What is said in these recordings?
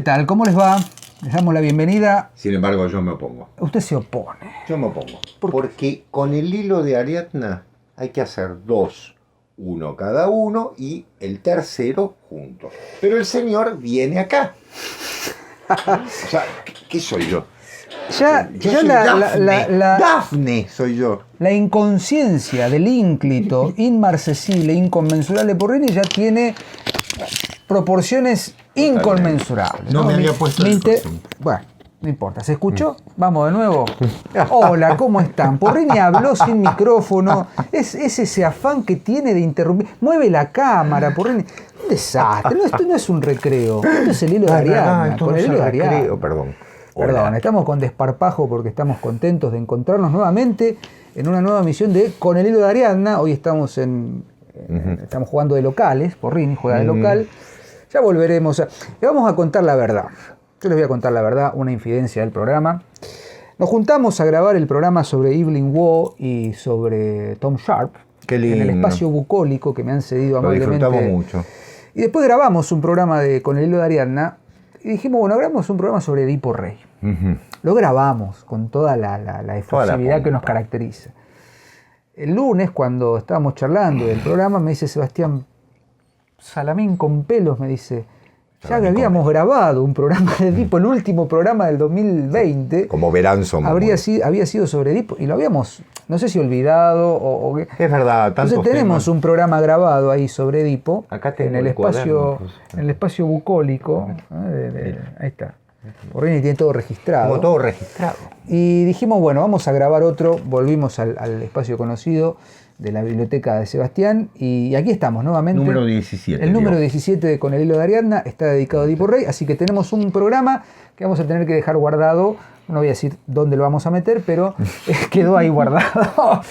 ¿Qué tal? ¿Cómo les va? Les damos la bienvenida. Sin embargo, yo me opongo. Usted se opone. Yo me opongo. Porque con el hilo de Ariadna hay que hacer dos. Uno cada uno y el tercero juntos. Pero el señor viene acá. O sea, ¿qué soy yo? Ya soy Dafne. Dafne soy yo. La inconsciencia del ínclito, inmarcesible, inconmensurable Porrini ya tiene proporciones inconmensurables. No me había puesto el corazón. Bueno, no importa. ¿Se escuchó? Vamos de nuevo. Hola, ¿cómo están? Porrini habló sin micrófono. Es ese afán que tiene de interrumpir. Mueve la cámara, Porrini. Un desastre. No, esto no es un recreo. Esto es el hilo de Ariadna. Con el hilo de Ariadna. Perdón. Perdón, estamos con desparpajo porque estamos contentos de encontrarnos nuevamente en una nueva emisión de Con el hilo de Ariadna. Hoy estamos estamos jugando de locales, Porrini juega de local. Ya volveremos le vamos a contar la verdad. Yo les voy a contar la verdad, una infidencia del programa. Nos juntamos a grabar el programa sobre Evelyn Waugh y sobre Tom Sharp. Qué lindo. En el espacio bucólico que me han cedido amablemente. Lo disfrutamos mucho. Y después grabamos un programa de Con el hilo de Ariadna. Y dijimos, bueno, grabamos un programa sobre Edipo Rey. Lo grabamos con toda la efusividad que nos caracteriza. El lunes, cuando estábamos charlando del programa, me dice Sebastián, Salamín con pelos, me dice, ya que habíamos grabado un programa de Edipo, el último programa del 2020. Como verán, somos. Había sido sobre Edipo y lo habíamos, no sé si olvidado o qué. Es verdad, tantos Entonces tenemos un programa grabado ahí sobre Edipo. Acá tengo en el espacio, en el espacio bucólico. Ahí está. Porrini tiene todo registrado. Como todo registrado. Y dijimos, bueno, vamos a grabar otro. Volvimos al espacio conocido de la biblioteca de Sebastián. Y aquí estamos nuevamente. Número 17. El número 17 de Con el hilo de Ariadna está dedicado a Edipo Rey. Así que tenemos un programa que vamos a tener que dejar guardado. No voy a decir dónde lo vamos a meter, pero quedó ahí guardado.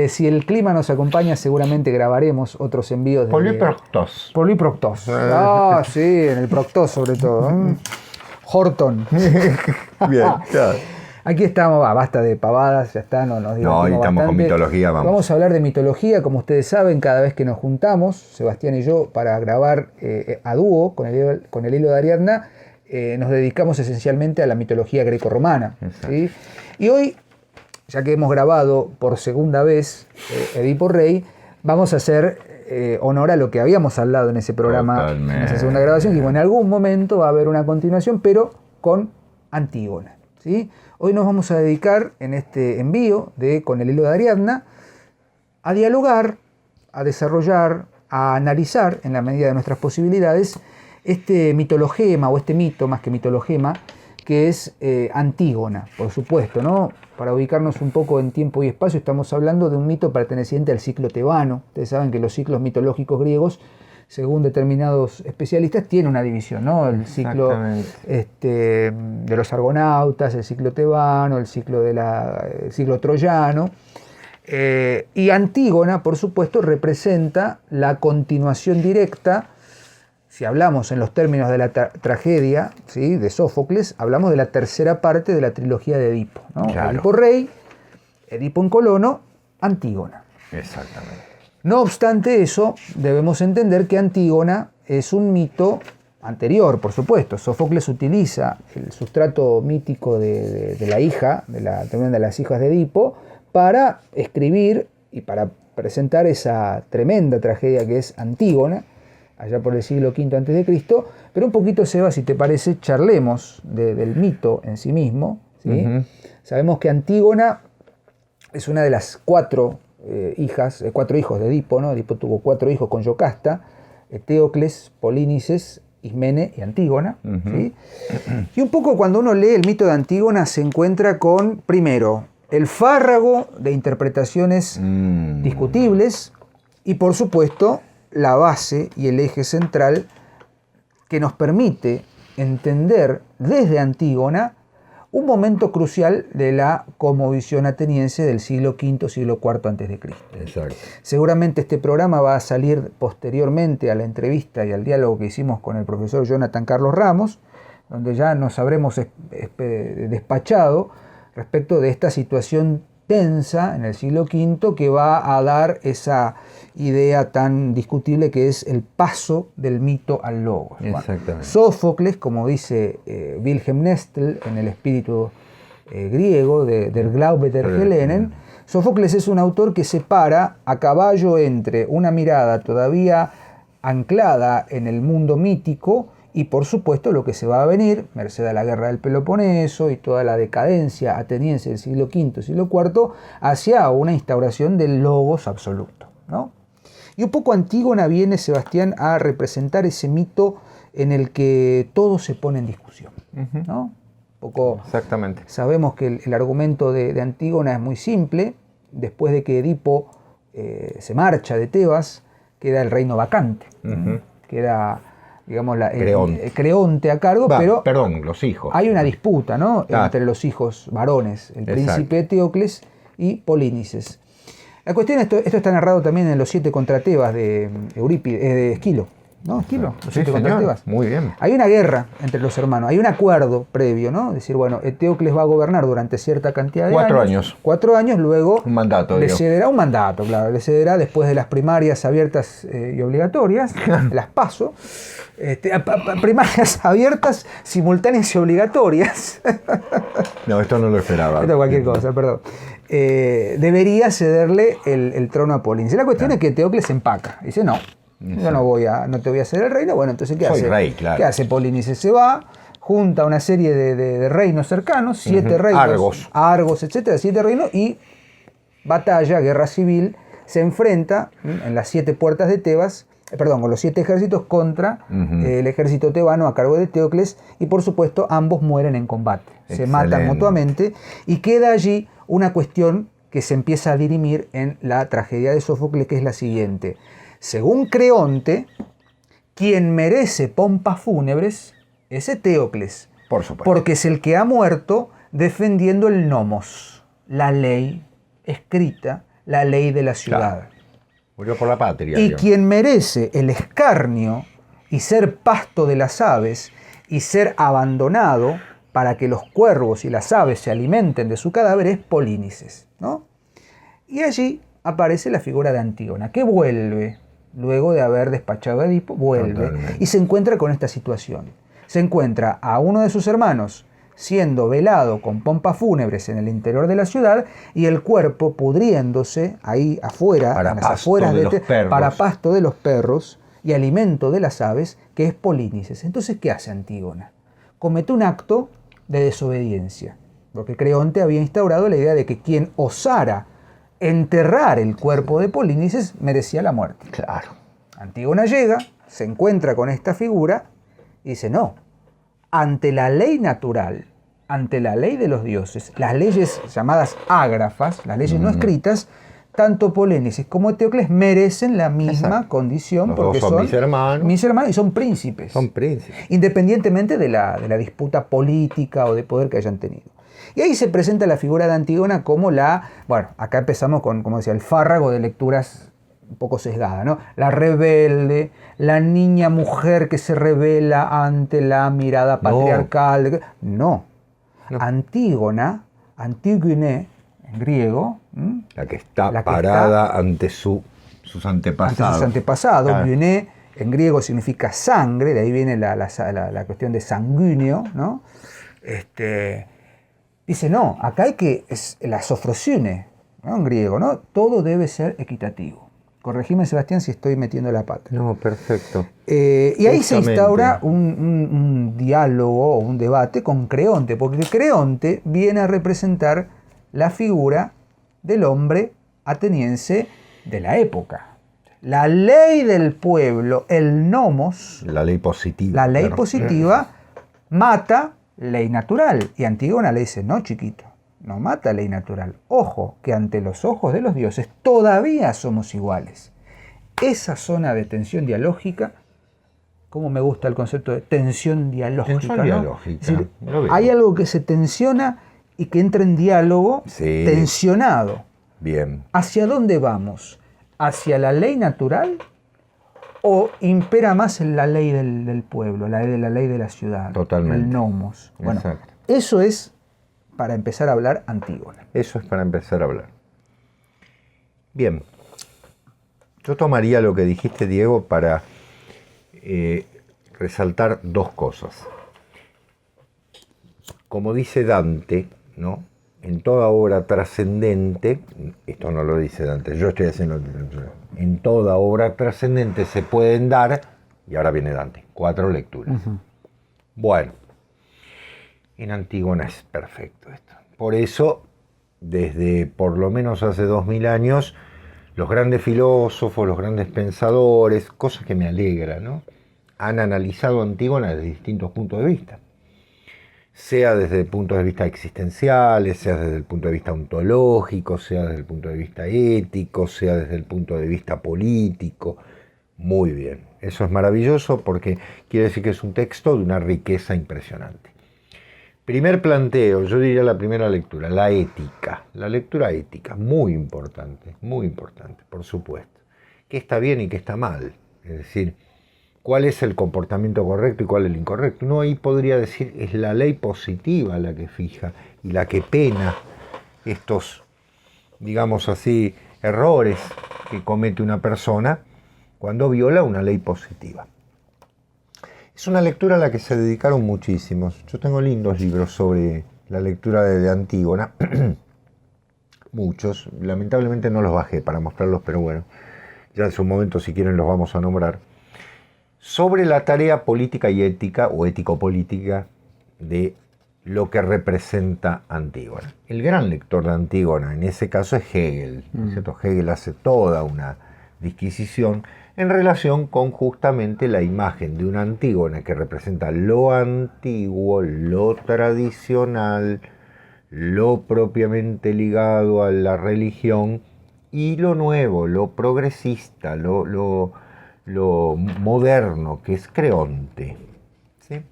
Si el clima nos acompaña, seguramente grabaremos otros envíos. Poliproctos. Poliproctos. Ah, sí, en el Proctos sobre todo. Horton. Bien, claro. Aquí estamos, basta de pavadas, ya está, nos divertimos No, hoy estamos bastante. con mitología, vamos. Vamos a hablar de mitología, como ustedes saben, cada vez que nos juntamos, Sebastián y yo, para grabar a dúo con el hilo de Ariadna, nos dedicamos esencialmente a la mitología grecorromana. ¿Sí? Y hoy, ya que hemos grabado por segunda vez Edipo Rey, vamos a hacer honor a lo que habíamos hablado en ese programa, Totalmente. en esa segunda grabación, y bueno, en algún momento va a haber una continuación, pero con Antígona. ¿Sí? Hoy nos vamos a dedicar en este envío de Con el hilo de Ariadna a dialogar, a desarrollar, a analizar en la medida de nuestras posibilidades este mitologema o este mito, más que mitologema, que es Antígona, por supuesto, ¿no? Para ubicarnos un poco en tiempo y espacio, estamos hablando de un mito perteneciente al ciclo tebano. Ustedes saben que los ciclos mitológicos griegos, según determinados especialistas, tienen una división, ¿no? El ciclo de los argonautas, el ciclo tebano, el ciclo troyano. Y Antígona, por supuesto, representa la continuación directa. Si hablamos en los términos de la tragedia, ¿sí?, de Sófocles, hablamos de la tercera parte de la trilogía de Edipo, ¿no? Claro. Edipo Rey, Edipo en Colono, Antígona. Exactamente. No obstante eso, debemos entender que Antígona es un mito anterior, por supuesto. Sófocles utiliza el sustrato mítico de la hija, también de las hijas de Edipo, para escribir y para presentar esa tremenda tragedia que es Antígona, allá por el siglo V a.C., pero un poquito, Seba, si te parece, charlemos del mito en sí mismo. ¿Sí? Sabemos que Antígona es una de las cuatro hijos de Edipo, ¿no? Edipo tuvo 4 hijos con Yocasta, Eteocles, Polínices, Ismene y Antígona. ¿Sí? Y un poco cuando uno lee el mito de Antígona se encuentra con, primero, el fárrago de interpretaciones discutibles y, por supuesto, la base y el eje central que nos permite entender desde Antígona un momento crucial de la cosmovisión ateniense del siglo V, siglo IV a.C. Exacto. Seguramente este programa va a salir posteriormente a la entrevista y al diálogo que hicimos con el profesor Jonathan Carlos Ramos, donde ya nos habremos despachado respecto de esta situación extensa en el siglo V que va a dar esa idea tan discutible que es el paso del mito al logos. Exactamente. Bueno, Sófocles, como dice Wilhelm Nestel en el espíritu griego de Der Glaube der Hellenen, Sófocles es un autor que separa a caballo entre una mirada todavía anclada en el mundo mítico y por supuesto lo que se va a venir, merced a la guerra del Peloponeso y toda la decadencia ateniense del siglo V, siglo IV, hacia una instauración del logos absoluto, ¿no? Y un poco Antígona viene, Sebastián, a representar ese mito en el que todo se pone en discusión, ¿no? Poco, exactamente. Sabemos que el argumento de Antígona es muy simple. Después de que Edipo se marcha de Tebas, queda el reino vacante, queda, digamos, Creonte a cargo, pero los hijos. hay una disputa, ¿no? Entre los hijos varones, el príncipe Eteocles y Polínices. La cuestión, esto está narrado también en los 7 contra Tebas de Esquilo. ¿No? Esquilo, los 7 contra Tebas. Muy bien. Hay una guerra entre los hermanos, hay un acuerdo previo, ¿no? Es decir, bueno, Eteocles va a gobernar durante cierta cantidad de 4 años. 4 años, luego un mandato, le cederá un mandato, claro, le cederá después de las primarias abiertas y obligatorias, las PASO, primarias abiertas, simultáneas y obligatorias. No, esto no lo esperaba. Esto es cualquier cosa, perdón. Debería cederle el trono a Polínices. La cuestión es que Eteocles se empaca, dice no. Yo no te voy a ceder el reino. Bueno, entonces ¿qué hace? Rey, claro. ¿Qué hace Polínices? Se va, junta una serie de reinos cercanos, 7 reinos, Argos, etcétera, 7 reinos, y batalla, guerra civil, se enfrenta en las 7 puertas de Tebas, con los 7 ejércitos contra el ejército tebano a cargo de Eteocles, y por supuesto ambos mueren en combate. Se matan mutuamente, y queda allí una cuestión que se empieza a dirimir en la tragedia de Sófocles, que es la siguiente. Según Creonte, quien merece pompas fúnebres es Eteocles. Por supuesto. Porque es el que ha muerto defendiendo el nomos, la ley escrita, la ley de la ciudad. Claro. Murió por la patria. Y quien merece el escarnio y ser pasto de las aves y ser abandonado para que los cuervos y las aves se alimenten de su cadáver es Polínices, ¿no? Y allí aparece la figura de Antígona, que vuelve. Luego de haber despachado a Edipo, vuelve y se encuentra con esta situación. Se encuentra a uno de sus hermanos siendo velado con pompas fúnebres en el interior de la ciudad y el cuerpo pudriéndose ahí afuera, para en las afueras para pasto de los perros y alimento de las aves, que es Polínices. Entonces, ¿qué hace Antígona? Comete un acto de desobediencia, porque Creonte había instaurado la idea de que quien osara enterrar el cuerpo de Polínices merecía la muerte. Claro. Antígona llega, se encuentra con esta figura y dice, no, ante la ley natural, ante la ley de los dioses, las leyes llamadas ágrafas, las leyes no escritas, tanto Polínices como Eteocles merecen la misma condición. Los porque dos son mis hermanos y son príncipes. Son príncipes. Independientemente de la disputa política o de poder que hayan tenido. Y ahí se presenta la figura de Antígona como acá empezamos con, como decía, el fárrago de lecturas un poco sesgada, ¿no? La rebelde, la niña mujer que se revela ante la mirada patriarcal. No. Antígona, Antígone, en griego. La que está parada ante sus antepasados. Ante sus antepasados. Guiné, en griego significa sangre, de ahí viene la cuestión de sanguíneo, ¿no? Dice, no, acá hay que, es la sofrosine, ¿no? En griego, ¿no? Todo debe ser equitativo. Corregime, Sebastián, si estoy metiendo la pata. No, perfecto. Y ahí se instaura un diálogo o un debate con Creonte, porque Creonte viene a representar la figura del hombre ateniense de la época. La ley del pueblo, el nomos, la ley positiva. La ley positiva mata ley natural. Y Antígona le dice, no, chiquito, no mata ley natural. Ojo, que ante los ojos de los dioses todavía somos iguales. Esa zona de tensión dialógica, como me gusta el concepto de tensión dialógica. Tensión ¿no? dialógica. Es decir, hay algo que se tensiona y que entra en diálogo tensionado. Bien. ¿Hacia dónde vamos? ¿Hacia la ley natural? ¿O impera más en la ley del pueblo, la ley de la ciudad? Totalmente. El nomos. Bueno, exacto. eso es para empezar a hablar Antígona. Eso es para empezar a hablar. Bien, yo tomaría lo que dijiste, Diego, para resaltar dos cosas. Como dice Dante, ¿no? En toda obra trascendente, esto no lo dice Dante, yo estoy haciendo, en toda obra trascendente se pueden dar, y ahora viene Dante, 4 lecturas. Uh-huh. Bueno, en Antígona es perfecto esto. Por eso, desde por lo menos hace 2000 años, los grandes filósofos, los grandes pensadores, cosas que me alegran, ¿no? Han analizado Antígona desde distintos puntos de vista. Sea desde el punto de vista existenciales, sea desde el punto de vista ontológico, sea desde el punto de vista ético, sea desde el punto de vista político. Muy bien, eso es maravilloso porque quiere decir que es un texto de una riqueza impresionante. Primer planteo, yo diría la primera lectura, la ética, la lectura ética, muy importante, por supuesto. ¿Qué está bien y qué está mal? Es decir, ¿cuál es el comportamiento correcto y cuál es el incorrecto? Uno ahí podría decir, es la ley positiva la que fija y la que pena estos, digamos así, errores que comete una persona cuando viola una ley positiva. Es una lectura a la que se dedicaron muchísimos. Yo tengo lindos libros sobre la lectura de Antígona, muchos, lamentablemente no los bajé para mostrarlos, pero bueno, ya en su momento si quieren los vamos a nombrar. Sobre la tarea política y ética, o ético-política, de lo que representa Antígona. El gran lector de Antígona, en ese caso, es Hegel, ¿no es cierto? Hegel hace toda una disquisición en relación con justamente la imagen de una Antígona que representa lo antiguo, lo tradicional, lo propiamente ligado a la religión, y lo nuevo, lo progresista, lo moderno, que es Creonte. ¿Sí?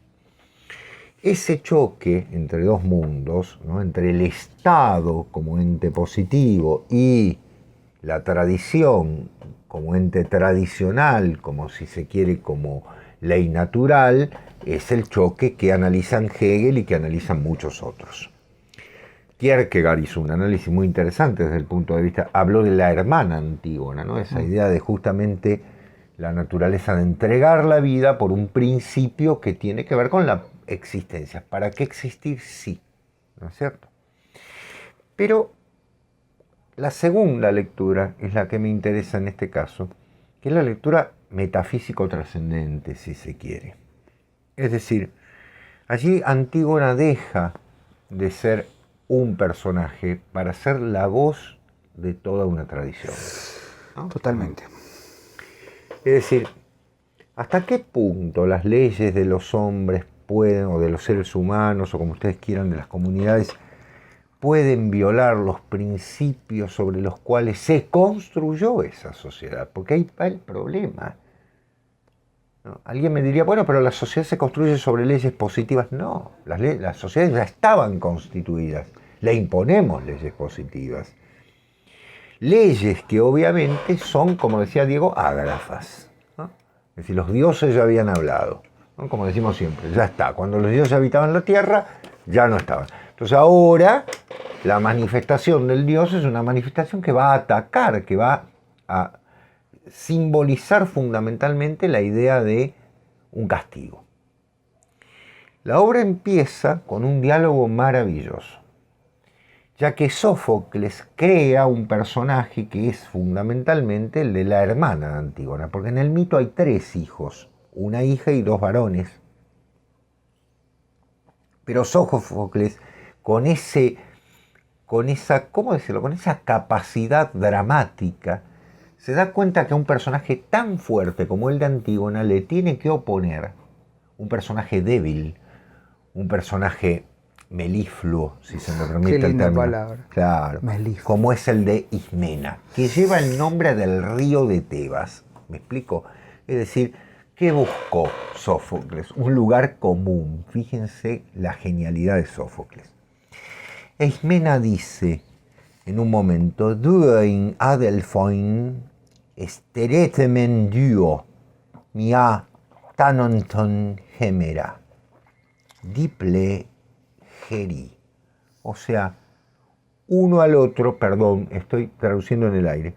Ese choque entre dos mundos, ¿no? Entre el Estado como ente positivo y la tradición como ente tradicional, como si se quiere, como ley natural, es el choque que analizan Hegel y que analizan muchos otros. Kierkegaard hizo un análisis muy interesante desde el punto de vista, habló de la hermana Antígona, ¿no? Esa idea de justamente la naturaleza de entregar la vida por un principio que tiene que ver con la existencia. ¿Para qué existir? Sí, ¿no es cierto? Pero la segunda lectura es la que me interesa en este caso, que es la lectura metafísico-trascendente, si se quiere. Es decir, allí Antígona deja de ser un personaje para ser la voz de toda una tradición, ¿no? Totalmente. Es decir, ¿hasta qué punto las leyes de los hombres pueden, o de los seres humanos, o como ustedes quieran, de las comunidades, pueden violar los principios sobre los cuales se construyó esa sociedad? Porque ahí va el problema, ¿no? Alguien me diría, bueno, pero la sociedad se construye sobre leyes positivas. No, las sociedades ya estaban constituidas, le imponemos leyes positivas. Leyes que obviamente son, como decía Diego, ágrafas, ¿no? Es decir, los dioses ya habían hablado, ¿no? Como decimos siempre, ya está. Cuando los dioses habitaban la tierra, ya no estaban. Entonces ahora la manifestación del dios es una manifestación que va a atacar, que va a simbolizar fundamentalmente la idea de un castigo. La obra empieza con un diálogo maravilloso, ya que Sófocles crea un personaje que es fundamentalmente el de la hermana de Antígona, porque en el mito hay 3 hijos, una hija y 2 varones. Pero Sófocles, con esa capacidad dramática, se da cuenta que a un personaje tan fuerte como el de Antígona le tiene que oponer un personaje débil, un personaje melifluo, si se me permite el término. Palabra. Claro, melifluo. Como es el de Ismena, que lleva el nombre del río de Tebas. ¿Me explico? Es decir, ¿qué buscó Sófocles? Un lugar común. Fíjense la genialidad de Sófocles. Ismena dice en un momento, «Duein adelfoin esteretemen duo, mia tanonton gemera, diple geri, O sea, uno al otro, perdón, estoy traduciendo en el aire,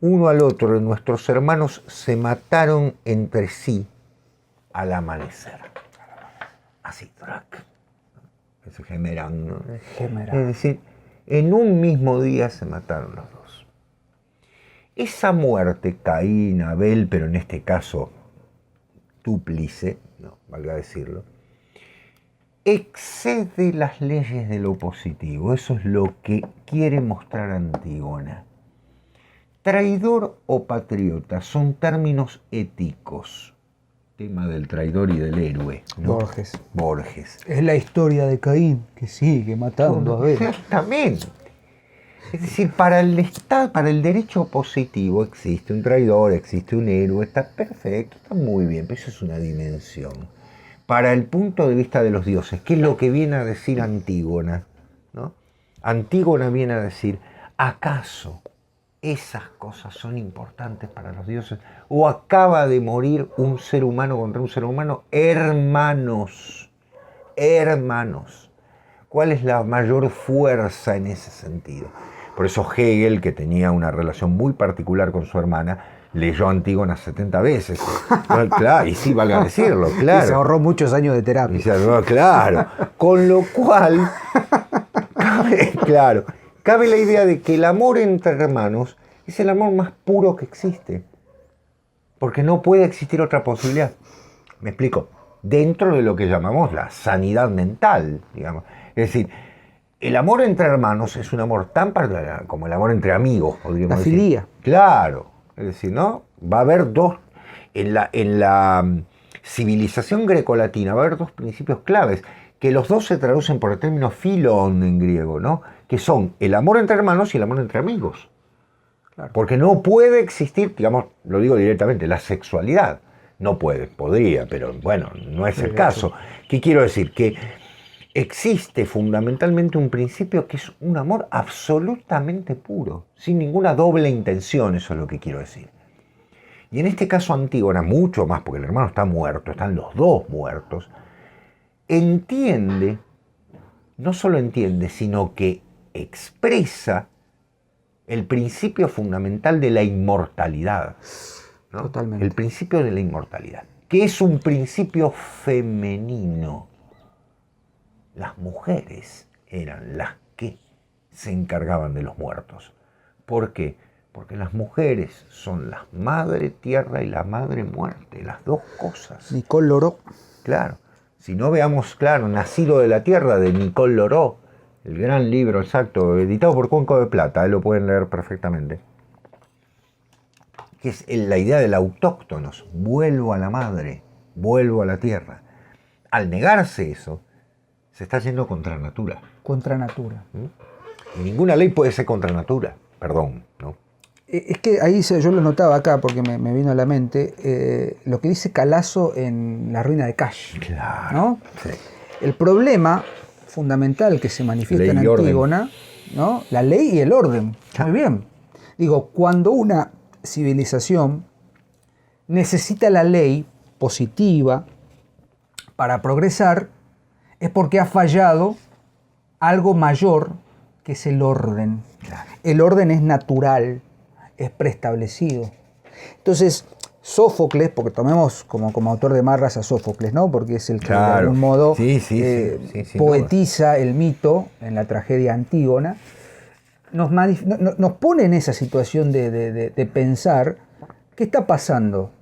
uno al otro, nuestros hermanos se mataron entre sí al amanecer. Así, track. Ese gemerán, ¿no? Gemerán. Es decir, en un mismo día se mataron los dos. Esa muerte, Caín, Abel, pero en este caso túplice, no, valga decirlo, excede las leyes de lo positivo. Eso es lo que quiere mostrar Antígona. Traidor o patriota son términos éticos. Tema del traidor y del héroe, ¿no? Borges. Es la historia de Caín que sigue matando a Abel. Exactamente. Es decir, para el Estado, para el derecho positivo existe un traidor, existe un héroe, está perfecto, está muy bien, pero eso es una dimensión. Para el punto de vista de los dioses, ¿qué es lo que viene a decir Antígona? ¿No? Antígona viene a decir, ¿acaso esas cosas son importantes para los dioses? ¿O acaba de morir un ser humano contra un ser humano? Hermanos, hermanos. ¿Cuál es la mayor fuerza en ese sentido? Por eso Hegel, que tenía una relación muy particular con su hermana, leyó Antígona 70 veces. Claro, y sí, valga decirlo, claro. Y se ahorró muchos años de terapia. Y se ahorró, claro. Con lo cual, cabe la idea de que el amor entre hermanos es el amor más puro que existe. Porque no puede existir otra posibilidad. Me explico. Dentro de lo que llamamos la sanidad mental, digamos. Es decir, el amor entre hermanos es un amor tan particular como el amor entre amigos, podríamos decir. La filía. Claro. Es decir, ¿no? Va a haber dos. En la civilización grecolatina va a haber dos principios claves, que los dos se traducen por el término filon en griego, ¿no? Que son el amor entre hermanos y el amor entre amigos. Claro. Porque no puede existir, digamos, lo digo directamente, la sexualidad. No puede, podría, pero bueno, no es el caso. ¿Qué quiero decir? Que existe fundamentalmente un principio que es un amor absolutamente puro, sin ninguna doble intención, eso es lo que quiero decir. Y en este caso Antígona, mucho más, porque el hermano está muerto, están los dos muertos, entiende, no solo entiende, sino que expresa el principio fundamental de la inmortalidad, ¿no? Totalmente. El principio de la inmortalidad, que es un principio femenino. Las mujeres eran las que se encargaban de los muertos. ¿Por qué? Porque las mujeres son la madre tierra y la madre muerte, las dos cosas. Nicole Loró. Claro. Si no veamos, claro, Nacido de la Tierra, de Nicole Loró, el gran libro, exacto, editado por Cuenco de Plata, lo pueden leer perfectamente. Que es la idea del autóctonos, vuelvo a la madre, vuelvo a la tierra. Al negarse eso, se está yendo contra natura. Contra natura. Y ninguna ley puede ser contra natura, perdón, ¿no? Es que ahí yo lo notaba acá porque me vino a la mente lo que dice Calazo en La ruina de Cash. Claro. ¿No? Sí. El problema fundamental que se manifiesta en Antígona, ¿no? La ley y el orden. Muy bien. Digo, cuando una civilización necesita la ley positiva para progresar, es porque ha fallado algo mayor que es el orden. Claro. El orden es natural, es preestablecido. Entonces, Sófocles, porque tomemos como autor de Marras a Sófocles, ¿no? Porque es el que de algún modo poetiza el mito en la tragedia Antígona, nos pone en esa situación de pensar qué está pasando.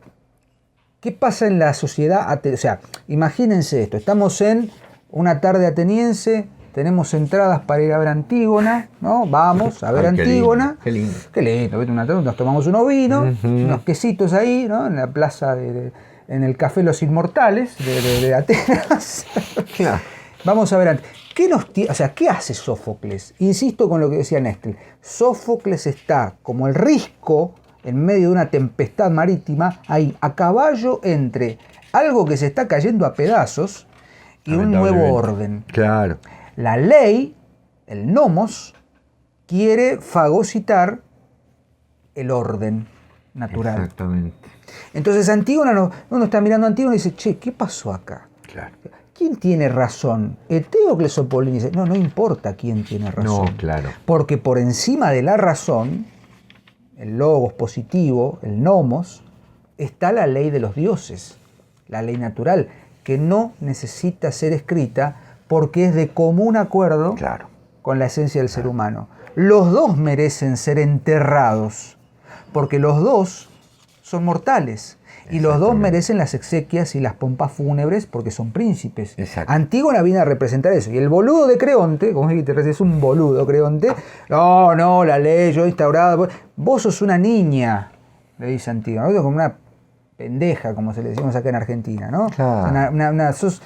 ¿Qué pasa en la sociedad? O sea, imagínense esto, estamos en una tarde ateniense, tenemos entradas para ir a ver Antígona, ¿no? Vamos a ver Antígona. Qué lindo. Qué lindo, nos tomamos unos vinos, unos quesitos ahí, ¿no? En la plaza, en el Café Los Inmortales de Atenas. Claro. Vamos a ver, ¿qué hace Sófocles? Insisto con lo que decía Néstor. Sófocles está como el risco en medio de una tempestad marítima, ahí a caballo entre algo que se está cayendo a pedazos y un nuevo orden. Claro. La ley, el nomos, quiere fagocitar el orden natural. Exactamente. Entonces Antígona, uno está mirando a Antígona y dice, che, ¿qué pasó acá? Claro. ¿quién tiene razón? ¿Eteocles o Polinices? No, no importa quién tiene razón. No, claro. Porque por encima de la razón, el logos positivo, el nomos, está la ley de los dioses, la ley natural, que no necesita ser escrita porque es de común acuerdo con la esencia del ser humano. Los dos merecen ser enterrados, porque los dos son mortales. Y los dos merecen las exequias y las pompas fúnebres porque son príncipes. Antígona viene a representar eso. Y el boludo de Creonte, como dijiste, es un boludo Creonte. No, la ley yo he instaurado. Vos sos una niña, le dice Antígona. Vos sos como una pendeja, como se le decimos acá en Argentina, ¿no? Claro. Sos,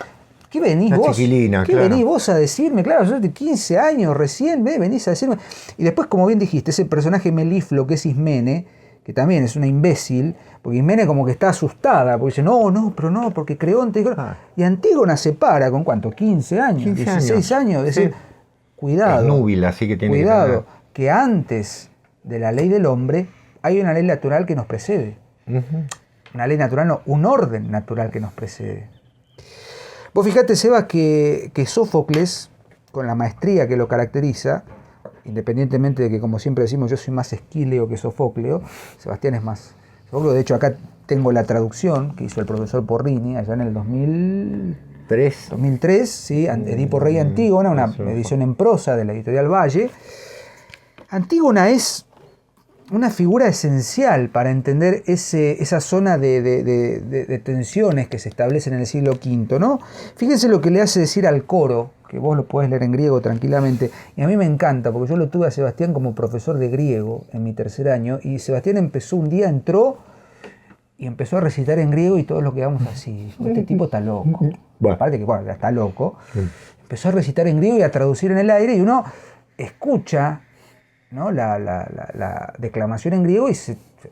¿qué venís una vos? Chiquilina, ¿Qué venís vos a decirme? Claro, sos de 15 años recién, venís a decirme. Y después, como bien dijiste, ese personaje melifluo que es Ismene, que también es una imbécil, porque Ismene como que está asustada, porque dice, no, porque Creonte... Y Antígona se para, ¿con cuánto? 15 años, 16 años. Es decir, cuidado, es núbila, así que tiene cuidado, que antes de la ley del hombre hay una ley natural que nos precede. Una ley natural, no, un orden natural que nos precede. Vos fijate, Seba, que Sófocles, con la maestría que lo caracteriza, independientemente de que, como siempre decimos, yo soy más Esquileo que Sofocleo, Sebastián es más Sofocleo. De hecho, acá tengo la traducción que hizo el profesor Porrini allá en el 2003, ¿sí? Edipo Rey Antígona, una edición en prosa de la editorial Valle. Antígona es una figura esencial para entender esa zona de tensiones que se establecen en el siglo V, ¿no? Fíjense lo que le hace decir al coro, que vos lo podés leer en griego tranquilamente, y a mí me encanta, porque yo lo tuve a Sebastián como profesor de griego en mi tercer año, y Sebastián entró y empezó a recitar en griego y todos lo quedamos así. Este tipo está loco. Aparte que, ya está loco. Empezó a recitar en griego y a traducir en el aire, y uno escucha, ¿no? la declamación en griego y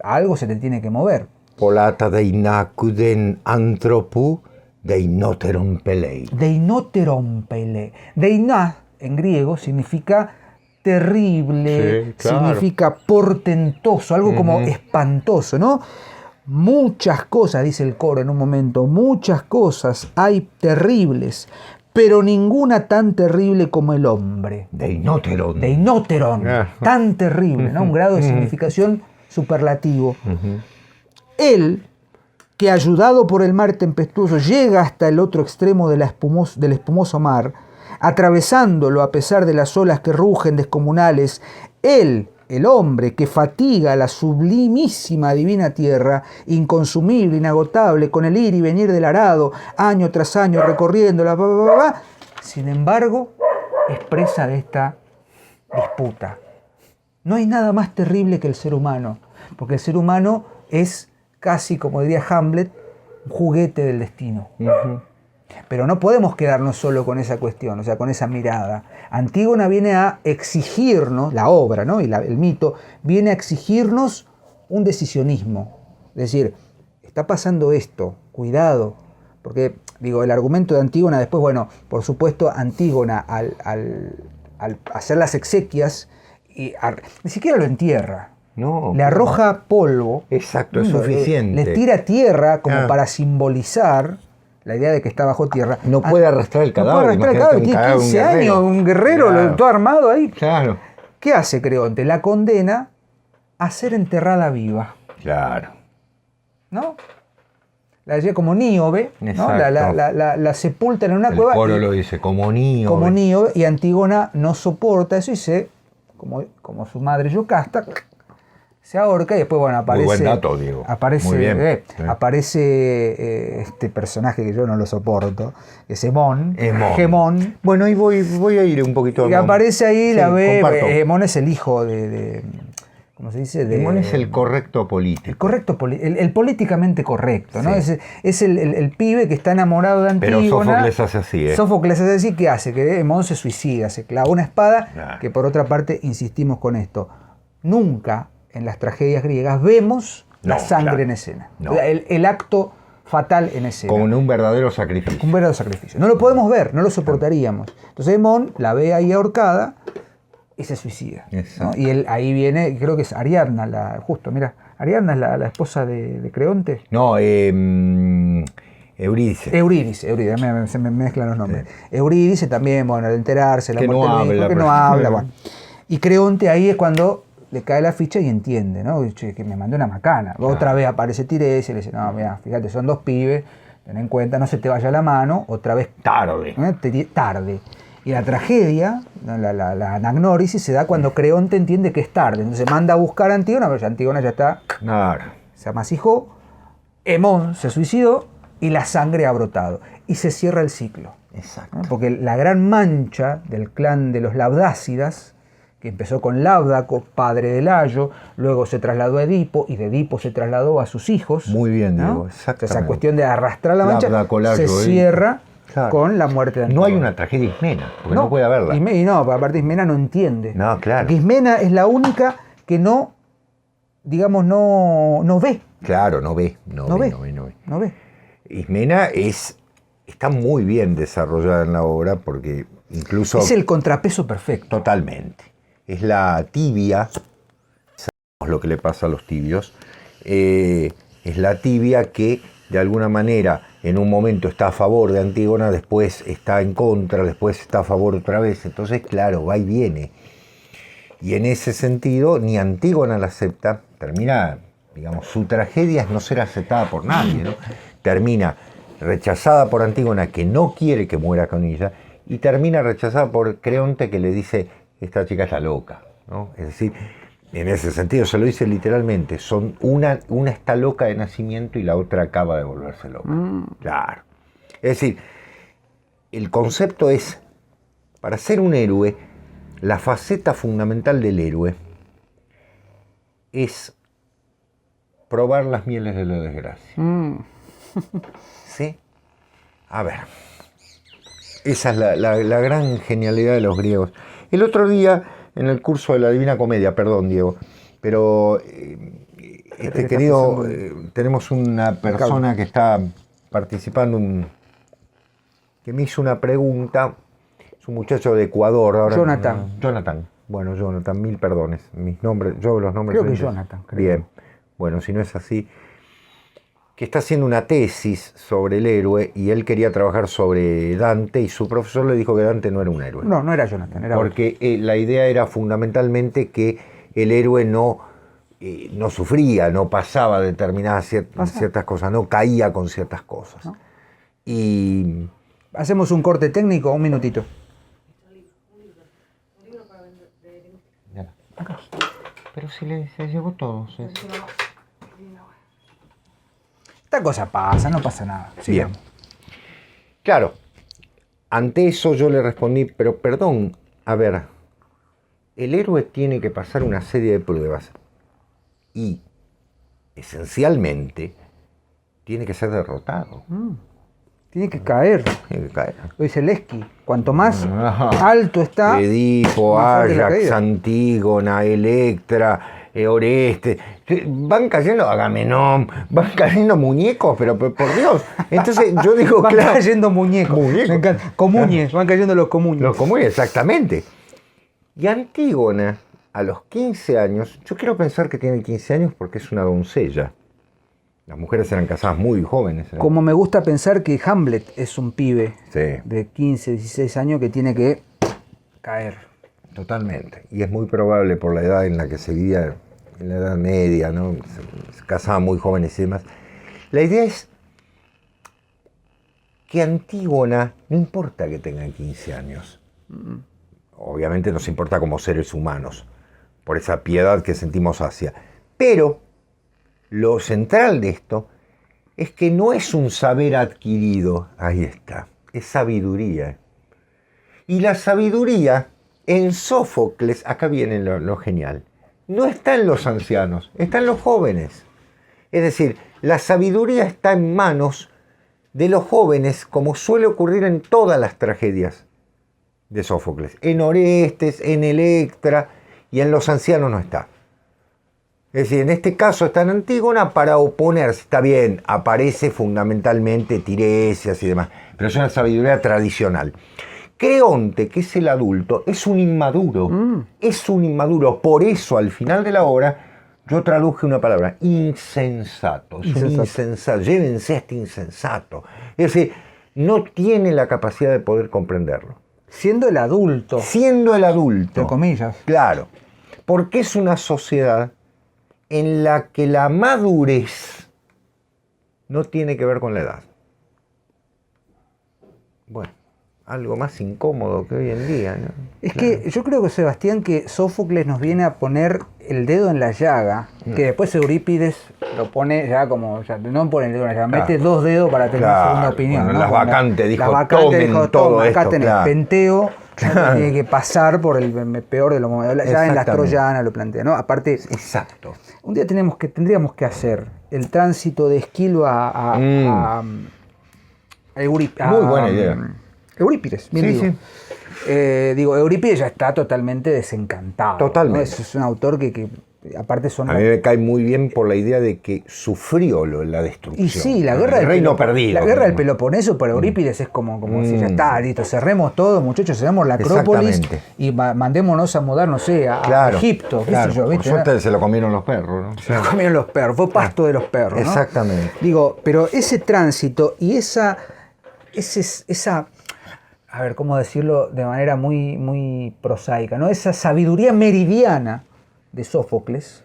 algo se te tiene que mover. Polata deinakuden anthropu deinoteron pelei. Deinoteron pelei. Deina, en griego, significa terrible, significa portentoso, algo como espantoso, ¿no? Muchas cosas, dice el coro en un momento, muchas cosas hay terribles, pero ninguna tan terrible como el hombre. Deinoteron. Tan terrible, ¿no? Un grado de significación superlativo. Él, que ayudado por el mar tempestuoso llega hasta el otro extremo del espumoso mar, atravesándolo a pesar de las olas que rugen descomunales, él, el hombre que fatiga la sublimísima divina tierra, inconsumible, inagotable, con el ir y venir del arado, año tras año recorriéndola, sin embargo, expresa de esta disputa. No hay nada más terrible que el ser humano, porque el ser humano es casi, como diría Hamlet, un juguete del destino. Pero no podemos quedarnos solo con esa cuestión, o sea, con esa mirada. Antígona viene a exigirnos, la obra, ¿no? Y el mito, viene a exigirnos un decisionismo. Es decir, está pasando esto, cuidado. Porque, digo, el argumento de Antígona después, bueno, por supuesto, Antígona al hacer las exequias, ni siquiera lo entierra. No, le arroja polvo. Exacto, es suficiente. Le tira tierra como para simbolizar la idea de que está bajo tierra. No puede arrastrar el cadáver. No puede arrastrar el cadáver, tiene 15 años, un guerrero, todo armado ahí. Claro. ¿Qué hace Creonte? La condena a ser enterrada viva. Claro. ¿No? La decía como Níobe, ¿no? La sepultan en una cueva. El coro lo dice, como Níobe. Como Níobe, y Antígona no soporta eso y como su madre Yocasta, se ahorca y después, bueno, aparece... Muy buen dato, Diego. Aparece este personaje que yo no lo soporto, que es Hemón. Gemón. Bueno, y voy a ir un poquito a Hemón. Aparece ahí, la ve... Hemón es el hijo de ¿cómo se dice? Hemón es el correcto político. El políticamente correcto, ¿no? Es el pibe que está enamorado de Antígona. Pero Sófocles hace así, Sófocles hace así, ¿qué hace? Que Hemón se suicida, se clava una espada, que por otra parte, insistimos con esto, nunca en las tragedias griegas vemos la sangre en escena. No. El acto fatal en escena. Como un verdadero sacrificio. Un verdadero sacrificio. No lo podemos ver, no lo soportaríamos. Entonces Hemón la ve ahí ahorcada y se suicida, ¿no? Y él ahí viene, creo que es Ariadna, Ariadna es la esposa de Creonte. No, Eurídice. Se me mezclan los nombres. Sí. Eurídice también, bueno, de enterarse, la que muerte no del hijo, habla, que no habla, bueno. Y Creonte ahí es cuando le cae la ficha y entiende, ¿no? Che, que me mandó una macana. Otra vez aparece Tiresias y le dice, no, mira, fíjate, son 2 pibes, ten en cuenta, no se te vaya la mano, otra vez tarde. Tarde. Y la tragedia, la anagnórisis, se da cuando Creonte entiende que es tarde. Entonces manda a buscar a Antígona, pero ya Antígona ya está, se amasijó, Hemón se suicidó y la sangre ha brotado. Y se cierra el ciclo. Exacto. ¿No? Porque la gran mancha del clan de los Labdácidas, que empezó con Labdaco, padre de Layo, luego se trasladó a Edipo, y de Edipo se trasladó a sus hijos. Muy bien, Diego, ¿no? exactamente. Esa cuestión de arrastrar la mancha Labdaco, Layo, se cierra con la muerte de Antígona. No hay una tragedia Ismena, porque no puede haberla. Y no, aparte Ismena no entiende. No, claro. Porque Ismena es la única que no, digamos, no ve. Claro, no ve. Ismena está muy bien desarrollada en la obra porque incluso... Es el contrapeso perfecto. Totalmente. Es la tibia, sabemos lo que le pasa a los tibios, es la tibia que de alguna manera en un momento está a favor de Antígona, después está en contra, después está a favor otra vez, entonces claro, va y viene. Y en ese sentido ni Antígona la acepta, termina, digamos, su tragedia es no ser aceptada por nadie, ¿no? Termina rechazada por Antígona, que no quiere que muera con ella, y termina rechazada por Creonte, que le dice, esta chica está loca, ¿no? Es decir, en ese sentido, se lo dice literalmente, son una está loca de nacimiento y la otra acaba de volverse loca. Claro. Es decir, el concepto es, para ser un héroe, la faceta fundamental del héroe es probar las mieles de la desgracia. ¿Sí? A ver, esa es la gran genialidad de los griegos. El otro día, en el curso de la Divina Comedia, perdón, Diego, pero tenemos una persona que está participando, que me hizo una pregunta, es un muchacho de Ecuador. Ahora, Jonathan. Bueno, Jonathan, mil perdones. Mis nombres, yo los nombres... Creo que Jonathan. Bien, bueno, si no es así... que está haciendo una tesis sobre el héroe y él quería trabajar sobre Dante y su profesor le dijo que Dante no era un héroe. No era Jonathan, era porque la idea era fundamentalmente que el héroe no sufría, no pasaba determinadas ciertas cosas, no caía con ciertas cosas. ¿No? Y... Hacemos un corte técnico, un minutito. Acá. Pero si se llevó todo. Esta cosa pasa, no pasa nada. Bien. Claro, ante eso yo le respondí, pero perdón, a ver, el héroe tiene que pasar una serie de pruebas y, esencialmente, tiene que ser derrotado. Tiene que caer. Lo dice Leski. Cuanto más alto está... Edipo, Ajax, Antígona, Electra... Oreste, van cayendo Agamenón, van cayendo muñecos, pero por Dios. Entonces yo digo, van cayendo muñecos. Me encanta. Comuñes, van cayendo los comuñes. Los comuñes, exactamente. Y Antígona, a los 15 años, yo quiero pensar que tiene 15 años porque es una doncella. Las mujeres eran casadas muy jóvenes. Como me gusta pensar que Hamlet es un pibe de 15, 16 años que tiene que caer. Totalmente. Y es muy probable por la edad en la que se vivía, en la Edad Media, ¿no? Se casaban muy jóvenes y demás. La idea es que Antígona, no importa que tenga 15 años, obviamente nos importa como seres humanos, por esa piedad que sentimos hacia, pero lo central de esto es que no es un saber adquirido, ahí está, es sabiduría. Y la sabiduría en Sófocles, acá viene lo genial, no está en los ancianos, está en los jóvenes. Es decir, la sabiduría está en manos de los jóvenes, como suele ocurrir en todas las tragedias de Sófocles. En Orestes, en Electra, y en los ancianos no está. Es decir, en este caso está en Antígona para oponerse. Está bien, aparece fundamentalmente Tiresias y demás, pero es una sabiduría tradicional. Creonte, que es el adulto, es un inmaduro. Es un inmaduro. Por eso, al final de la obra, Yo traduje una palabra, insensato. Es un insensato. Llévense a este insensato. Es decir, no tiene la capacidad de poder comprenderlo. Siendo el adulto. Siendo el adulto. Entre comillas. Claro. Porque es una sociedad en la que la madurez no tiene que ver con la edad. Bueno, algo más incómodo que hoy en día, ¿no? Es que yo creo que, Sebastián, que Sófocles nos viene a poner el dedo en la llaga, que después Eurípides lo pone ya como, ya no pone el dedo en la llaga, mete 2 dedos para tener una segunda opinión. Bueno, ¿no? las vacantes dijo, tomen todo esto, acá tenés Penteo, tiene que pasar por el peor de los momentos. Ya en las Troyanas lo plantea, ¿no? Aparte, exacto. Un día tendríamos que hacer el tránsito de Esquilo a Eurípides. Muy buena idea. Eurípides, bien digo. Sí. Eurípides ya está totalmente desencantado. Totalmente. ¿no? Es un autor que aparte son... A mí me cae muy bien por la idea de que sufrió la destrucción. Y sí, la guerra del reino perdido. La guerra del Peloponeso para Eurípides es como si ya está, listo, cerremos todo, muchachos, cerremos la Acrópolis y mandémonos a mudar, no sé, a Egipto, qué sé yo, ¿viste? Por suerte se lo comieron los perros, ¿no? Se lo comieron los perros, fue pasto de los perros, ¿no? Exactamente. Digo, pero ese tránsito y esa a ver, ¿cómo decirlo de manera muy, muy prosaica, ¿no? Esa sabiduría meridiana de Sófocles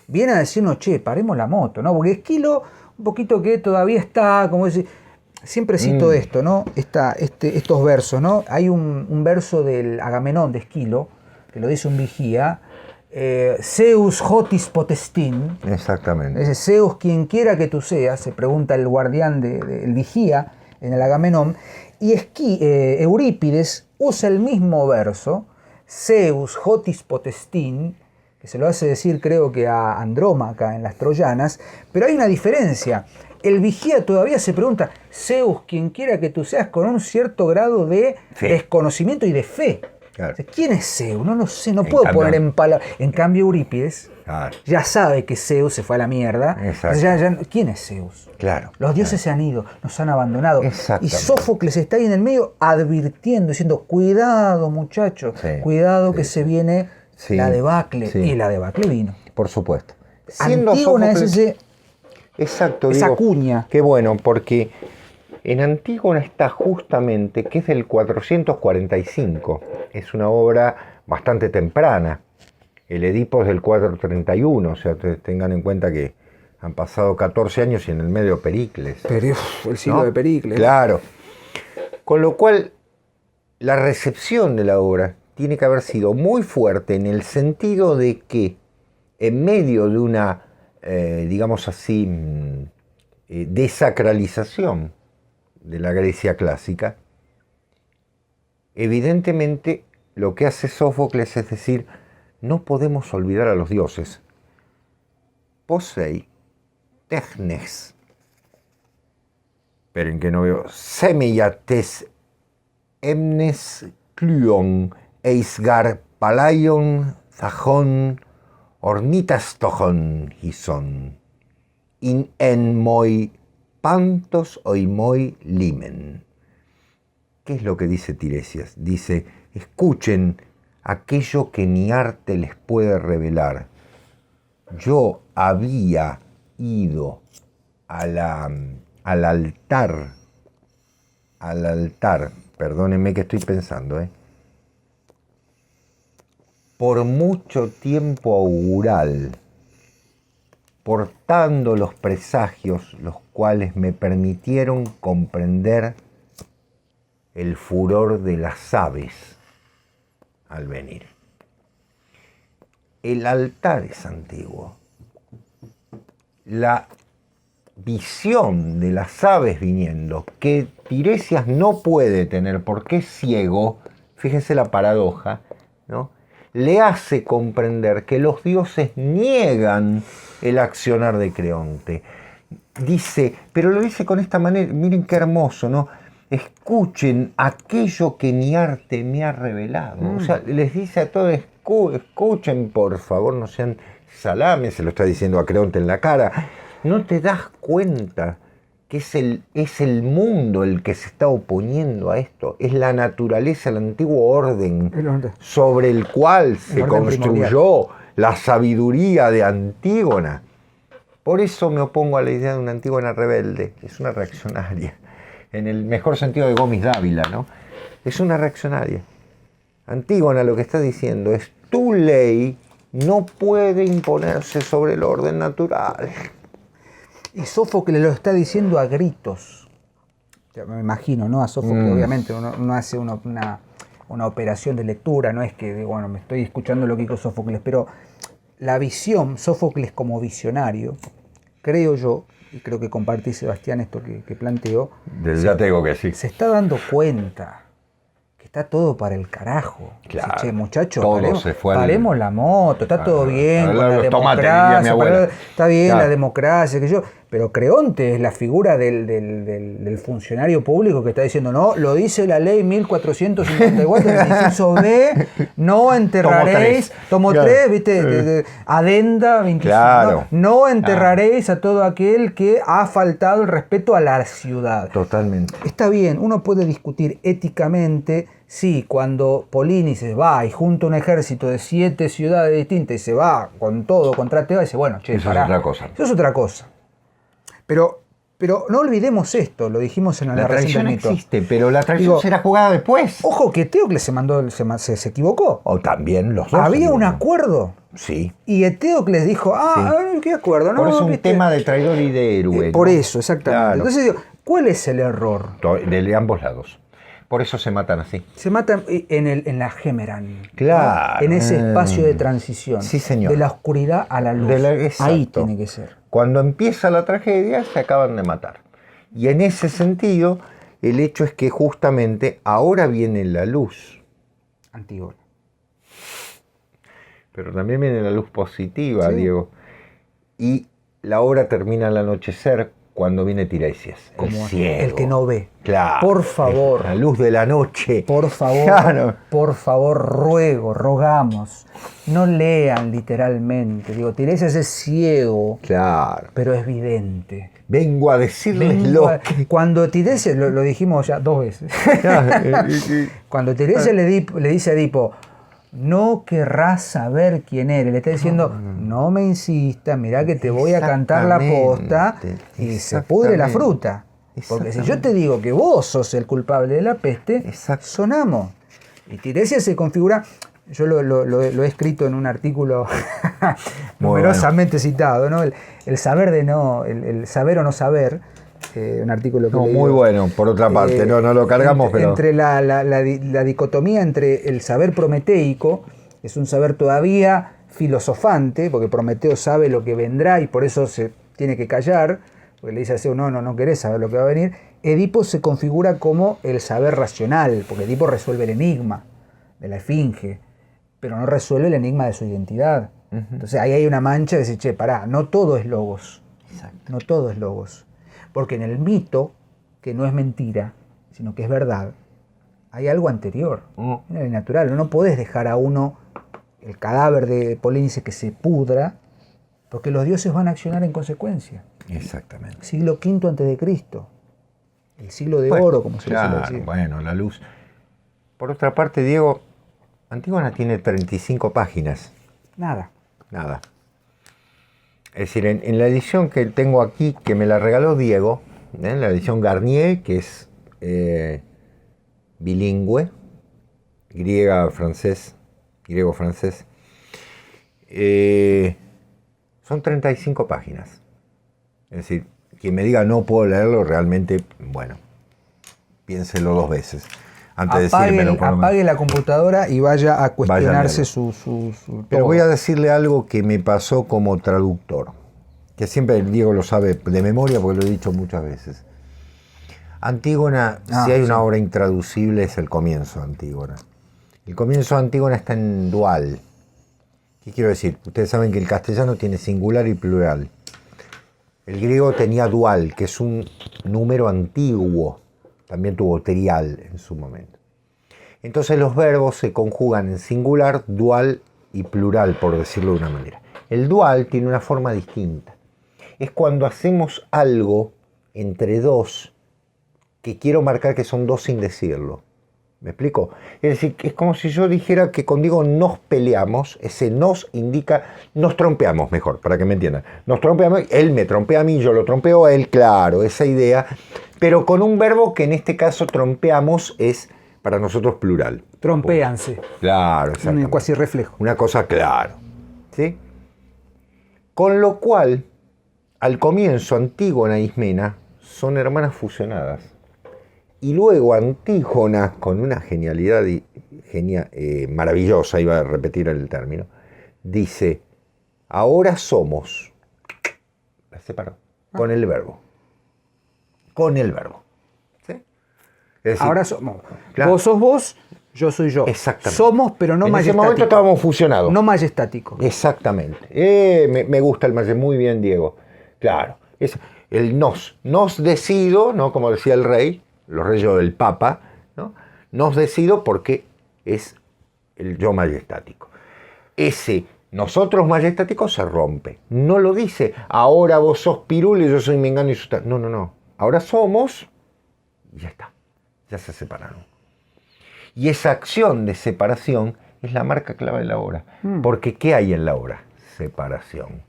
viene a decirnos, che, paremos la moto, ¿no? Porque Esquilo, un poquito que todavía está, como decir, siempre cito esto, ¿no? Estos versos, ¿no? Hay un verso del Agamenón de Esquilo, que lo dice un vigía, Zeus hotis potestin. Exactamente. Ese Zeus, quien quiera que tú seas, se pregunta el guardián del vigía en el Agamenón, y Eurípides usa el mismo verso, Zeus hotis potestin, que se lo hace decir creo que a Andrómaca en las Troyanas, pero hay una diferencia. El vigía todavía se pregunta, Zeus, quien quiera que tú seas, con un cierto grado de desconocimiento y de fe. Claro. ¿Quién es Zeus? No lo sé, no puedo poner en palabras. En cambio, Eurípides ya sabe que Zeus se fue a la mierda. ¿Quién es Zeus? Claro. Los dioses se han ido, nos han abandonado. Y Sófocles está ahí en el medio advirtiendo, diciendo, cuidado muchachos, cuidado que se viene la debacle. Y la debacle vino. Por supuesto. Antígona es esa cuña. Qué bueno, porque en Antígona está justamente, que es del 445, es una obra bastante temprana. El Edipo es del 431, o sea, tengan en cuenta que han pasado 14 años y en el medio Pericles. Pero el siglo de Pericles. Claro. Con lo cual, la recepción de la obra tiene que haber sido muy fuerte en el sentido de que en medio de una, digamos así, desacralización de la Grecia clásica, evidentemente lo que hace Sófocles es decir, no podemos olvidar a los dioses. Posei, Technes, esperen que no veo, Semeiates, Emnes, Clyon, Eisgar, Palaion, Zahon, Ornitastojon, Hison, in en moi pantos oimoi limen. ¿Qué es lo que dice Tiresias? Dice, escuchen aquello que ni arte les puede revelar. Yo había ido al altar, perdónenme que estoy pensando, por mucho tiempo augural, portando los presagios, los cuales me permitieron comprender el furor de las aves al venir. El altar es antiguo. La visión de las aves viniendo, que Tiresias no puede tener porque es ciego, fíjense la paradoja, ¿no? Le hace comprender que los dioses niegan el accionar de Creonte. Dice, pero lo dice con esta manera, miren qué hermoso, ¿no? Escuchen aquello que ni arte me ha revelado. O sea, les dice a todos, escuchen, por favor, no sean salames, se lo está diciendo a Creonte en la cara. ¿No te das cuenta que es el mundo el que se está oponiendo a esto? Es la naturaleza, el antiguo orden sobre el cual se construyó la sabiduría de Antígona. Por eso me opongo a la idea de una Antígona rebelde, que es una reaccionaria, en el mejor sentido de Gómez Dávila, ¿no? Es una reaccionaria. Antígona lo que está diciendo es: tu ley no puede imponerse sobre el orden natural. Y Sófocles lo está diciendo a gritos. Me imagino, ¿no? A Sófocles, obviamente, uno hace una operación de lectura, no es que, bueno, me estoy escuchando lo que dijo Sófocles, pero la visión, Sófocles como visionario, creo yo, y creo que compartí, Sebastián, esto que planteo, Ya te digo que sí. se está dando cuenta que está todo para el carajo. Claro, dice, che, muchachos, paremos la moto, está todo bien, con la tomates, democracia, está bien, claro, la democracia, que yo. Pero Creonte es la figura del funcionario público que está diciendo, no, lo dice la ley 1454, en el inciso B, no enterraréis, tomo claro, 3, ¿viste? Adenda 25, claro, no enterraréis a todo aquel que ha faltado el respeto a la ciudad. Totalmente. Está bien, uno puede discutir éticamente, sí, cuando Polinices va y junta un ejército de 7 ciudades distintas y se va con todo contra Tebas, dice, bueno, che, eso pará, es otra cosa. Eso es otra cosa. Pero no olvidemos esto, lo dijimos en la narración del mito. Existe, pero la traición será jugada después. Ojo que Eteocles se equivocó. O también los dos. Había un acuerdo. Sí. Y Eteocles dijo, ¿qué acuerdo? Por No, eso es un ¿viste? tema de traidor y de héroe. Por ¿no? eso, exactamente. Claro. Entonces digo, ¿cuál es el error? De ambos lados. Por eso se matan así. Se matan en la Gemeran. Claro. ¿No? En ese espacio de transición. Sí, señor. De la oscuridad a la luz. Ahí tiene que ser. Cuando empieza la tragedia, se acaban de matar. Y en ese sentido, el hecho es que justamente ahora viene la luz. Antígona. Pero también viene la luz positiva, Sí. Diego. Y la obra termina al anochecer cuando viene Tiresias, Como el ciego. el que no ve. Claro. Por favor. La luz de la noche. Por favor, Claro. por favor, rogamos, no lean literalmente. Digo, Tiresias es ciego, Claro. pero es vidente. Vengo a decirles lo que... Cuando Tiresias, lo dijimos ya 2 veces, cuando Tiresias le dice a Edipo, no querrás saber quién eres, le está diciendo, no me insistas, mirá que te voy a cantar la posta y se pudre la fruta. Porque si yo te digo que vos sos el culpable de la peste, sonamos. Y Tiresias se configura, yo lo he escrito en un artículo numerosamente citado, ¿no? El saber de no, el saber o no saber, un artículo que leí. Muy bueno, por otra parte, no lo cargamos, pero... Entre la dicotomía entre el saber prometeico, es un saber todavía filosofante, porque Prometeo sabe lo que vendrá y por eso se tiene que callar, porque le dice a Zeus, no querés saber lo que va a venir. Edipo se configura como el saber racional, porque Edipo resuelve el enigma de la esfinge, pero no resuelve el enigma de su identidad. Entonces ahí hay una mancha de decir, che, pará, no todo es logos. Exacto. No todo es logos. Porque en el mito, que no es mentira, sino que es verdad, hay algo anterior. En el natural, no podés dejar a uno, el cadáver de Polinices, que se pudra, porque los dioses van a accionar en consecuencia. Exactamente. Siglo V antes de Cristo. El siglo de oro, como se le suele decir. Bueno, la luz. Por otra parte, Diego, Antígona tiene 35 páginas. Nada. Es decir, en la edición que tengo aquí, que me la regaló Diego, la edición Garnier, que es bilingüe, griego-francés, son 35 páginas. Es decir, quien me diga no puedo leerlo, realmente, bueno, piénselo 2 veces. Antes de decírmelo, apague la computadora y vaya a cuestionarse su Pero voy a decirle algo que me pasó como traductor, que siempre Diego lo sabe de memoria porque lo he dicho muchas veces. Antígona, si hay una obra intraducible, es el comienzo de Antígona. El comienzo de Antígona está en dual. ¿Qué quiero decir? Ustedes saben que el castellano tiene singular y plural. El griego tenía dual, que es un número antiguo. También tuvo trial en su momento. Entonces los verbos se conjugan en singular, dual y plural, por decirlo de una manera. El dual tiene una forma distinta. Es cuando hacemos algo entre dos, que quiero marcar que son dos sin decirlo. ¿Me explico? Es decir, es como si yo dijera que contigo nos peleamos, ese nos indica, nos trompeamos mejor, para que me entiendan. Nos trompeamos, él me trompea a mí, yo lo trompeo a él, claro, esa idea, pero con un verbo que en este caso trompeamos es para nosotros plural. Trompéanse. Claro, exactamente. Un cuasi reflejo. Una cosa claro. ¿Sí? Con lo cual, al comienzo, Antígona e Ismena son hermanas fusionadas. Y luego Antígona, con una genialidad maravillosa, iba a repetir el término, dice, ahora somos, la separó, con el verbo. Con el verbo. ¿Sí? Es decir, Ahora somos. claro. Vos sos vos, yo soy yo. Exactamente. Somos, pero no en majestático. ese momento estábamos fusionados. No majestático. Exactamente. Me gusta el majestático. Muy bien, Diego. Claro. Es el nos. Nos decido, ¿no? Como decía el rey, los reyes del Papa, ¿no? Nos decido porque es el yo majestático. Ese nosotros majestáticos se rompe. No lo dice, ahora vos sos Pirul y yo soy Mengano y Sutano. No, no, no. Ahora somos y ya está. Ya se separaron. Y esa acción de separación es la marca clave de la obra. Porque ¿qué hay en la obra? Separación.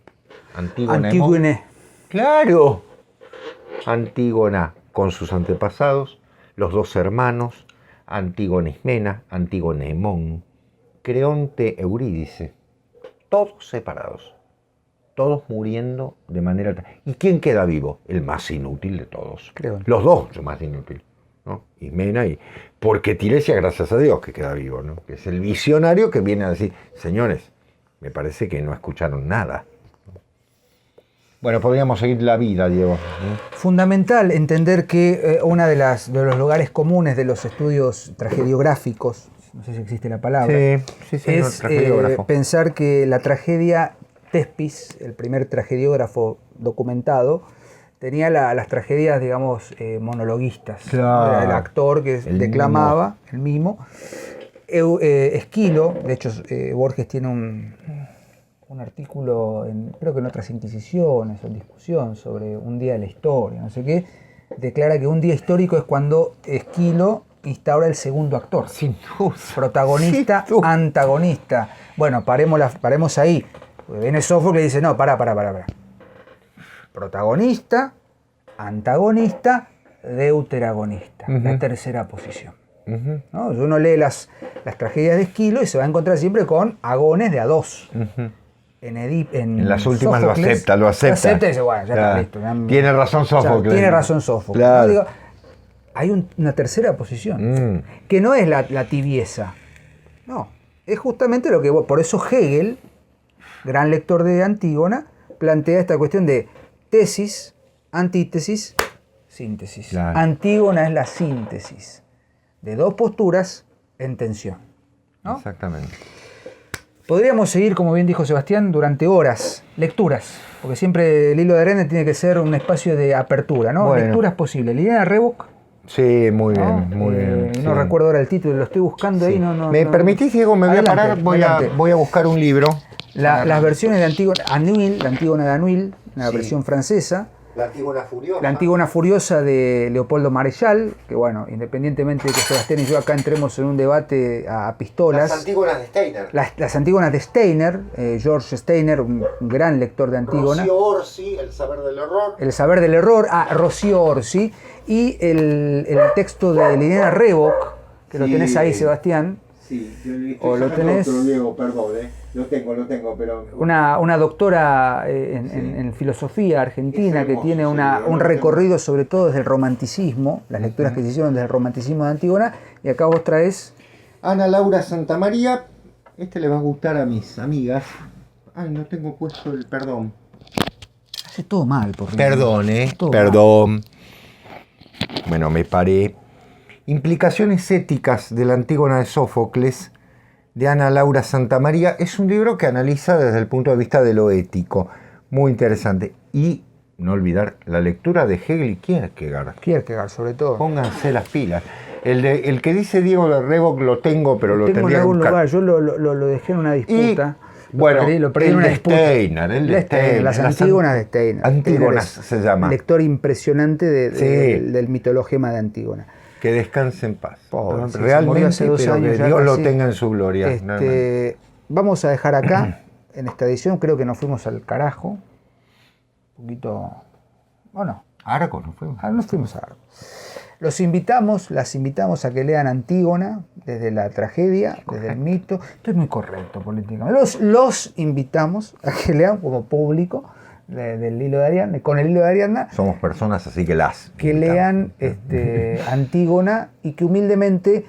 Antígona. Claro. Antígona con sus antepasados, los dos hermanos, Antígona Ismena, Antígona Hemón, Creonte Eurídice, todos separados, todos muriendo de manera... ¿Y quién queda vivo? El más inútil de todos. Creonte. Los dos, el más inútil, ¿no? Ismena y... Porque Tiresias, gracias a Dios, que queda vivo, ¿no? Que es el visionario que viene a decir, señores, me parece que no escucharon nada. Bueno, podríamos seguir la vida, Diego. Fundamental entender que uno de los lugares comunes de los estudios tragediográficos, no sé si existe la palabra, sí, señor, es tragediógrafo. pensar que la tragedia Thespis, el primer tragediógrafo documentado, tenía las tragedias, digamos, monologuistas. Claro. Era el actor que declamaba, el mimo. Esquilo, de hecho, Borges tiene un artículo, creo que en otras Inquisiciones o en discusión sobre un día de la historia, no sé qué, declara que un día histórico es cuando Esquilo instaura el segundo actor. Sin duda. Protagonista, Sin duda. antagonista. Bueno, paremos ahí. Porque viene Sófocles y dice, no, pará. Protagonista, antagonista, deuteragonista. La tercera posición. ¿No? Uno lee las tragedias de Esquilo y se va a encontrar siempre con agones de a dos. En las últimas Sófocles, lo acepta. y dice, bueno, ya está listo. Tiene razón Sófocles. Tiene razón Sófocles. Claro. ¿No? Digo, hay una tercera posición, que no es la tibieza. No, es justamente lo que... Por eso Hegel, gran lector de Antígona, plantea esta cuestión de tesis, antítesis, síntesis. Claro. Antígona es la síntesis de dos posturas en tensión, ¿no? Exactamente. Podríamos seguir, como bien dijo Sebastián, durante horas, lecturas, porque siempre el hilo de arena tiene que ser un espacio de apertura, ¿no? Bueno. Lecturas posibles. Liliana Revok. Sí, muy ¿No? bien, muy bien. No Sí. recuerdo ahora el título, lo estoy buscando ahí. ¿Me permitís, Diego? Me voy a parar, voy a buscar un libro. Las versiones de Antígona, la Antígona de Anuil, la versión francesa. La Antígona Furiosa. La Antígona Furiosa de Leopoldo Marechal, que bueno, independientemente de que Sebastián y yo acá entremos en un debate a pistolas. Las Antígonas de Steiner. Las Antígonas de Steiner, George Steiner, un gran lector de Antígona. Rocío Orsi, El saber del error. El saber del error, Rocío Orsi. Y el texto de Liliana Revok, que lo tenés ahí, Sebastián. Sí, yo le O lo tenés. otro, Diego, perdón, Lo tengo, pero... Una doctora en filosofía argentina, Es que hermoso, tiene un recorrido sobre todo desde el romanticismo, las lecturas que se hicieron desde el romanticismo de Antígona, y acá vos traes... Ana Laura Santamaría, le va a gustar a mis amigas. Ay, no tengo puesto el perdón. Hace todo mal, por Perdón, Todo perdón. Mal. Bueno, me paré. Implicaciones éticas de la Antígona de Sófocles, de Ana Laura Santamaría, es un libro que analiza desde el punto de vista de lo ético. Muy interesante. Y no olvidar la lectura de Hegel y Kierkegaard. Kierkegaard, sobre todo. Pónganse las pilas. El que dice Diego de Revok lo tengo, pero lo tengo en tendría que algún buscar. lugar, yo lo dejé en una disputa. Bueno, lo perdí en una disputa. El de Steiner. Las Antígonas de Steiner. Antígonas Steiner es se llama. Lector impresionante Sí. del mitologema de Antígona. Que descanse en paz. Pobre, sí, se realmente, murió hace 2 pero años que ya Dios lo casi. tenga en su gloria. Vamos a dejar acá, en esta edición, creo que nos fuimos al carajo. Un poquito... ¿O no? Argos, ¿no fuimos? Nos fuimos a Argos. Las invitamos a que lean Antígona, desde la tragedia, desde el mito. Esto es muy correcto políticamente. Los invitamos a que lean como público del hilo de Ariadna, con el hilo de Ariadna. Somos personas, así que que lean Antígona y que humildemente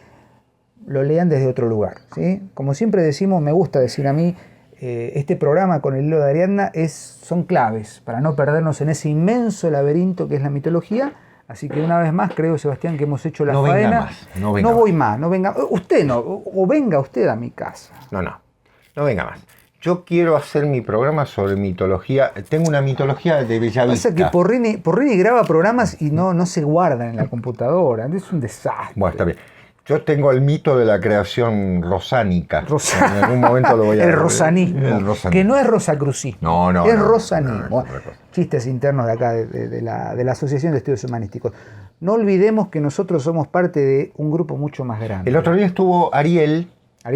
lo lean desde otro lugar, ¿sí? Como siempre decimos, me gusta decir a mí, este programa con el hilo de Ariadna son claves para no perdernos en ese inmenso laberinto que es la mitología. Así que una vez más creo, Sebastián, que hemos hecho la faena. No venga. Usted no, o venga usted a mi casa. No venga más. Yo quiero hacer mi programa sobre mitología. Tengo una mitología de Bellavista. Pasa que Porrini graba programas y no se guardan en la computadora. Es un desastre. Bueno, está bien. Yo tengo el mito de la creación rosánica. En algún momento lo voy a... El rosanismo. Que no es rosacrucismo. Es rosanismo. Chistes internos de acá, de la Asociación de Estudios Humanísticos. No olvidemos que nosotros somos parte de un grupo mucho más grande. El otro día estuvo Ariel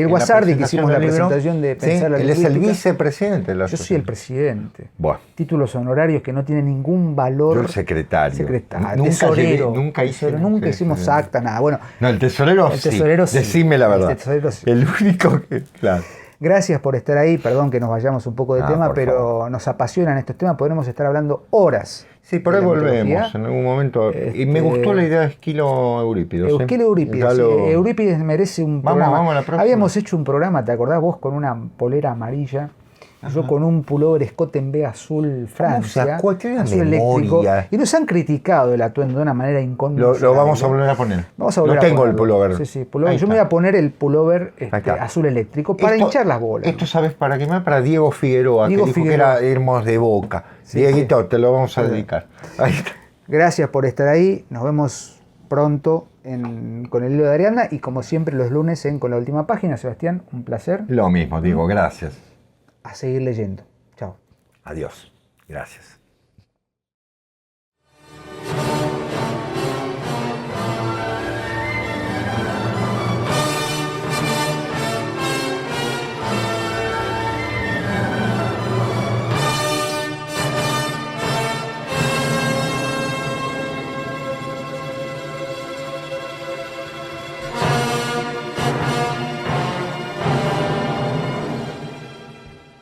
Guasardi, que hicimos la presentación de Pensar la Él es el vicepresidente de la Yo soy el presidente. Bueno. Títulos honorarios que no tienen ningún valor. Yo el secretario. Tesorero. Nunca hicimos acta, nada. Bueno, el tesorero sí. Decime la verdad. El tesorero sí. El único que... Claro. Gracias por estar ahí. Perdón que nos vayamos un poco de tema, pero favor. Nos apasionan estos temas. Podremos estar hablando horas. Sí, por ahí volvemos en algún momento. Y me gustó la idea de Esquilo Eurípides. Eurípides merece un programa. Vamos a la próxima. Habíamos hecho un programa, ¿te acordás vos? Con una polera amarilla. Yo con un pullover Scott en B azul Francia, azul eléctrico, y nos han criticado el atuendo de una manera inconmensurable. Lo vamos a volver a poner. Lo tengo el pullover. Sí, pullover. Yo me voy a poner el pullover azul eléctrico para hinchar las bolas. Esto sabes para qué más, para Diego Figueroa, que dijo que era Hermos de Boca. Dieguito, te lo vamos a dedicar. Ahí está. Gracias por estar ahí. Nos vemos pronto con el hilo de Ariadna y como siempre los lunes Con la Última Página. Sebastián, un placer. Lo mismo, Diego, gracias. A seguir leyendo. Chao. Adiós. Gracias.